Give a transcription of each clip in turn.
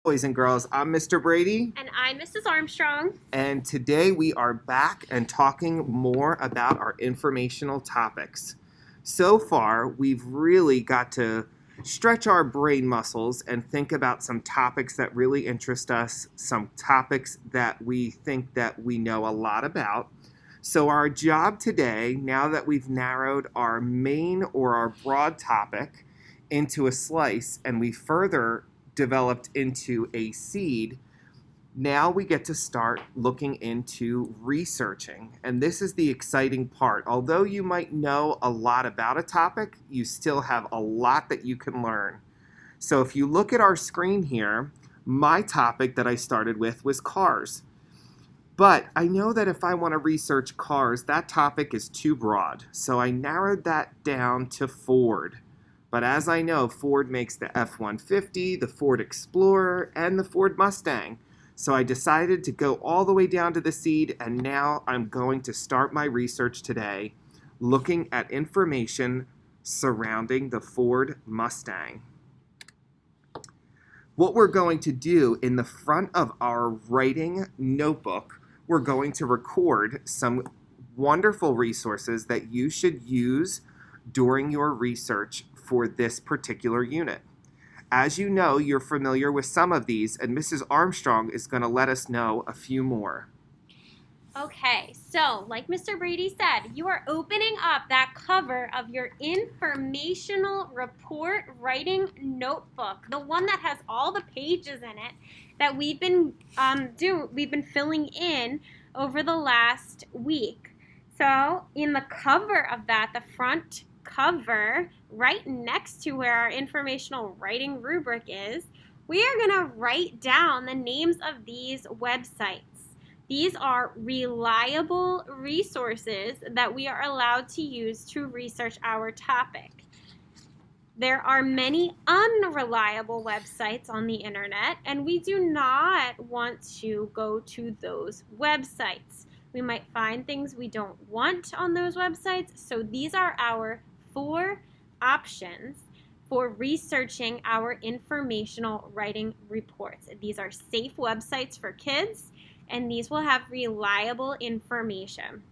Boys and girls, I'm Mr. Brady, And I'm Mrs. Armstrong. and today we are back and talking more about our informational topics. So far, we've really got to stretch our brain muscles and think about some topics that really interest us, some topics that we think that we know a lot about. So our job today, now that we've narrowed our main or our broad topic into a slice and we further developed into a seed, now we get to start looking into researching. And this is the exciting part. Although you might know a lot about a topic, you still have a lot that you can learn. So if you look at our screen here, my topic that I started with was cars. But I know that if I want to research cars, that topic is too broad. So I narrowed that down to Ford. But as I know, Ford makes the F-150, the Ford Explorer, and the Ford Mustang. So I decided to go all the way down to the seed, and now I'm going to start my research today looking at information surrounding the Ford Mustang. What we're going to do in the front of our writing notebook, we're going to record some wonderful resources that you should use during your research for this particular unit. As you know, you're familiar with some of these, and Mrs. Armstrong is going to let us know a few more. Okay, so like Mr. Brady said, you are opening up that cover of your informational report writing notebook, the one that has all the pages in it that we've been filling in over the last week. So in the cover of that, the front cover, right next to where our informational writing rubric is, we are going to write down the names of these websites. These are reliable resources that we are allowed to use to research our topic. There are many unreliable websites on the internet, and we do not want to go to those websites. We might find things we don't want on those websites, so these are our 4 options for researching our informational writing reports. These are safe websites for kids, and these will have reliable information.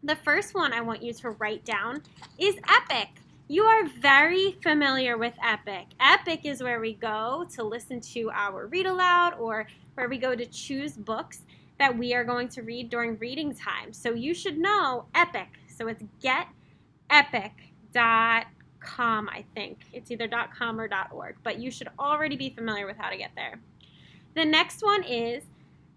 The first one I want you to write down is Epic. You are very familiar with Epic. Epic is where we go to listen to our read aloud, or where we go to choose books that we are going to read during reading time. So you should know Epic. So it's getepic.com, I think. It's either .com or .org, but you should already be familiar with how to get there. The next one is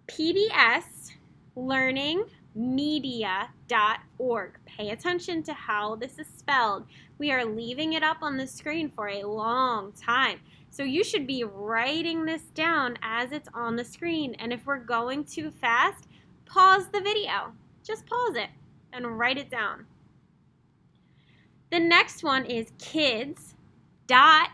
pbslearningmedia.org. Pay attention to how this is spelled. We are leaving it up on the screen for a long time. So you should be writing this down as it's on the screen. And if we're going too fast, pause the video. Just pause it and write it down. The next one is kids. You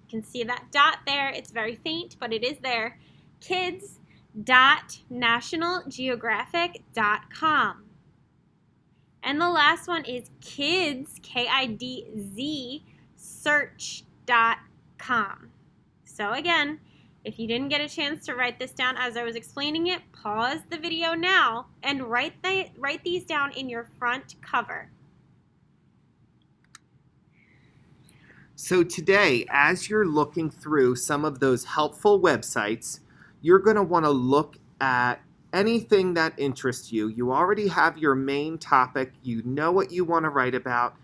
can see that dot there. It's very faint, but it is there. kids.nationalgeographic.com. And the last one is kids, KIDZ, search.com. So again, if you didn't get a chance to write this down as I was explaining it, pause the video now and write these down in your front cover. So today, as you're looking through some of those helpful websites, you're going to want to look at anything that interests you. You already have your main topic. You know what you want to write about.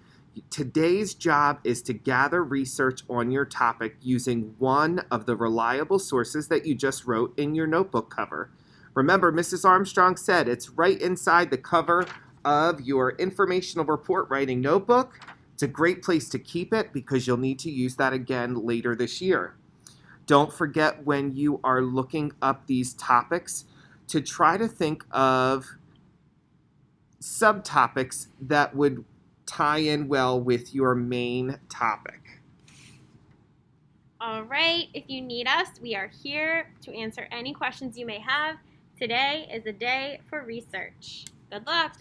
Today's job is to gather research on your topic using one of the reliable sources that you just wrote in your notebook cover. Remember, Mrs. Armstrong said it's right inside the cover of your informational report writing notebook. It's a great place to keep it because you'll need to use that again later this year. Don't forget, when you are looking up these topics, to try to think of subtopics that would tie in well with your main topic. All right, if you need us, we are here to answer any questions you may have. Today is a day for research. Good luck.